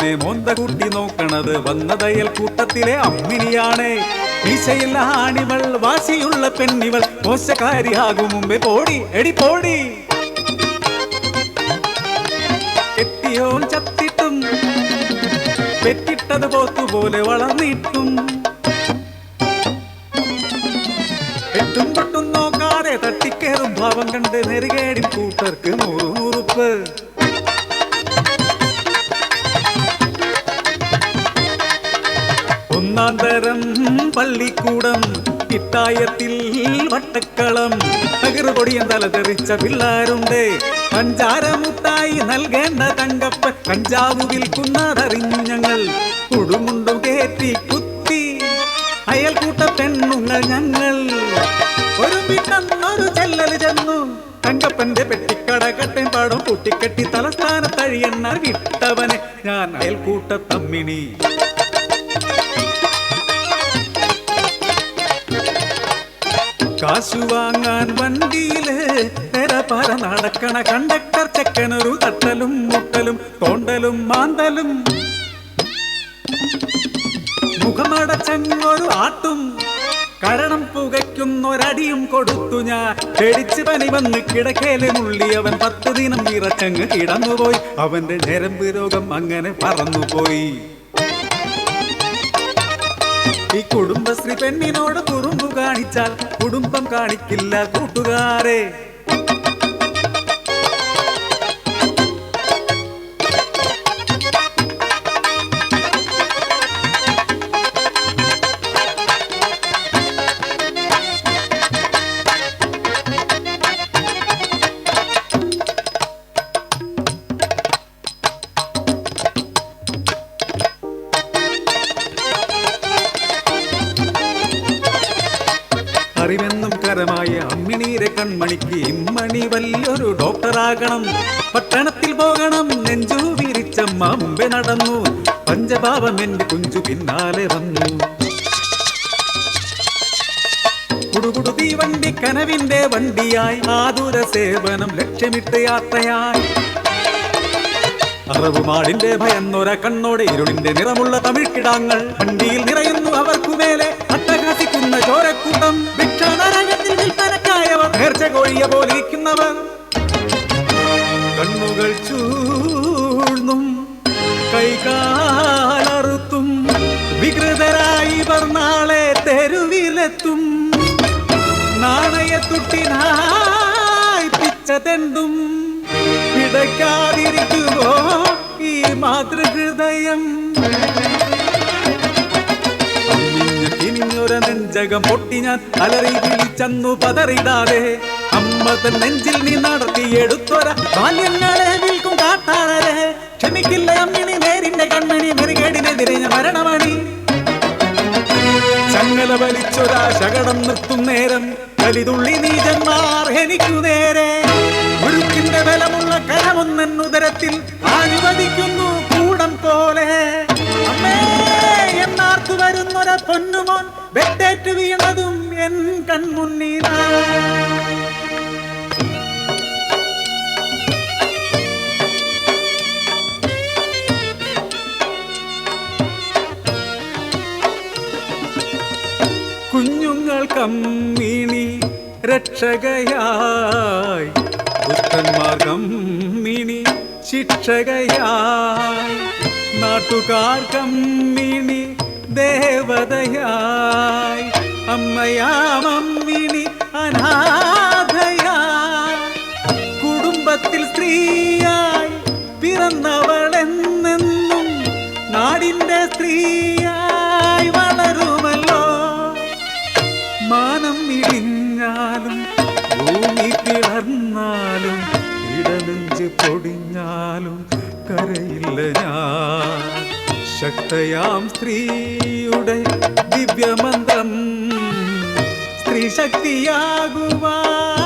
തന്നെ മോന്ത കൂട്ടി നോക്കണത് വന്നതയൽ കൂട്ടത്തിലെ അമ്മിണിയാണേ. ഈശയില്ല ആണിവൾ, വാശിയുള്ള പെണ്ണിവൾ, മോശക്കാരിയാകും മുമ്പേ പോടി എടി പോടി. കെട്ടിയോൻ ചത്തിട്ടും പെറ്റിട്ടത് പോത്തുപോലെ വളർന്നിട്ടും എട്ടും തൊട്ടും നോക്കാതെ തട്ടിക്കേറും ഭാവം കണ്ട് നെറുകേടി കൂട്ടർക്ക് മുറുമുറുപ്പ്. ഒന്നാം തരം പള്ളിക്കൂടം, ഇത്തായത്തിൽ വട്ടക്കളം, തകറുപൊടിയൻ തല തെറിച്ച പിള്ളാരുണ്ട്. പഞ്ചാരമുട്ടായി നൽകേണ്ട തങ്കപ്പൻ കഞ്ചാവ് വിൽക്കുന്നതറിഞ്ഞു ഞങ്ങൾ. കുടുമുണ്ടും കയറ്റി കുത്തി അയൽക്കൂട്ട പെണ്ണുങ്ങൾ ഞങ്ങൾ. ഒരു പിന്നൊരു ചെല്ലല് ചെന്നു, തങ്കപ്പന്റെ പെട്ടിക്കട കട്ടൻ പാടം കൂട്ടിക്കെട്ടി തലസ്ഥാനത്തഴിയെണ്ണ വിട്ടവനെ ഞാൻ അയൽക്കൂട്ട തമ്മിണി. കാശു വാങ്ങാൻ വണ്ടിയില് തെരപര നടക്കണ കണ്ടക്ടർ ചെക്കനൊരു തട്ടലും മുട്ടലും തോണ്ടലും മാന്തലും. മുഖമടച്ചങ്ങൊരു ആട്ടും കരണം പുകയ്ക്കുന്നൊരടിയും കൊടുത്തു ഞാൻ. പേടിച്ച് പനി വന്ന് കിടക്കേലെ മുള്ളിയവൻ 10 ദിനം വിറച്ചങ്ങ് കിടന്നുപോയി. അവന്റെ ഞരമ്പ് രോഗം അങ്ങനെ പറന്നുപോയി. ഈ കുടുംബശ്രീ പെണ്ണിനോട് കുറുമ്പു കാണിച്ചാൽ കുടുംബം കാണിക്കില്ല കൂട്ടുകാരെ. അറിവെന്നും കരമായ അമ്മിണീരെ കൺമണിക്ക് ഇമ്മണി വലിയൊരു ഡോക്ടറാകണം. പട്ടണത്തിൽ പോകണം നെഞ്ചു വിരിച്ചമ്മ മുമ്പേ നടന്നു. പഞ്ചഭാവം എന്റെ കുഞ്ചു പിന്നാലെ വന്നു. കുടുകുടു തീവണ്ടി കനവിന്റെ വണ്ടിയായി ആതുര സേവനം ലക്ഷ്യമിട്ട് യാത്രയായി. അറവുമാടിന്റെ ഭയന്നൊര കണ്ണോടെ ഇരുളിന്റെ നിറമുള്ള തമിഴ് കിടാങ്ങൾ വണ്ടിയിൽ നിറയുന്നു. അവർക്കു മേലെ അട്ടഹാസിക്കുന്ന ചോരക്കൂട്ടം. ഭിക്ഷാനരകത്തിൽ വിൽപ്പനക്കായവർ, നേർച്ച കോഴിയ പോലിരിക്കുന്നവർ. കണ്ണുകൾ ചൂഴ്ന്നും കൈകാലറുത്തും വികൃതരായി ഇവർ നാളെ തെരുവിലെത്തും. നാണയത്തുട്ടിനായി പിച്ച തെണ്ടും പിടയ്ക്കാതിരിക്കുമോ ഈ മാതൃഹൃദയം. ഇനിഞ്ഞൊര നെഞ്ചകം പൊട്ടി ഞാൻ അലറി വിളിച്ചന്നു പതറിടാതെ. അമ്മ തൻ നെഞ്ചിൽ നീ നടത്തിയെടുത്തൊര ബാല്യങ്ങളെ വിൽക്കും കാട്ടാളരെ. ക്ഷമിക്കില്ല അമ്മിണി നേരിന്റെ കൺമണി, നെറുകേടിനെതിരെ ഞാൻ മരണമണി. ചങ്ങല വലിച്ചൊരാ ശകടം നിർത്തും നേരം കലിതുള്ളി നീചന്മാർ എനിക്കു നേരെ. ഉരുക്കിന്റെ ബലമുള്ള കരമൊന്നൻ ഉദരത്തിൽ അനുവദിക്കുന്നു കൂടം പോലെ. അമ്മേ എന്നാർത്തു വരുന്നൊര പൊന്നുമോൻ വെട്ടേറ്റു വീണതും എൻ കൺമുന്നിലാ. കുഞ്ഞുങ്ങൾ കമ്മിണി രക്ഷകയായി, ദുഷ്ടന്മാർ കമ്മിണി ശിക്ഷകയായി, നാട്ടുകാർ കമ്മിണി ദേവതയായി, അമ്മയാമമ്മിണി അനാഥയായി, കുടുംബത്തിൽ സ്ത്രീയായി പിറന്നവളെന്നെന്നും നാടിൻ്റെ സ്ത്രീയായി വളരുമല്ലോ. മാനം ഇടിഞ്ഞാലും ഭൂമി പിളർന്നാലും ഇടനെഞ്ച് പൊടിഞ്ഞാലും കരയില്ല ഞാൻ. ശക്തയാം സ്ത്രീയുടെ ദിവ്യമന്ത്രം സ്ത്രീ ശക്തിയാകുവാൻ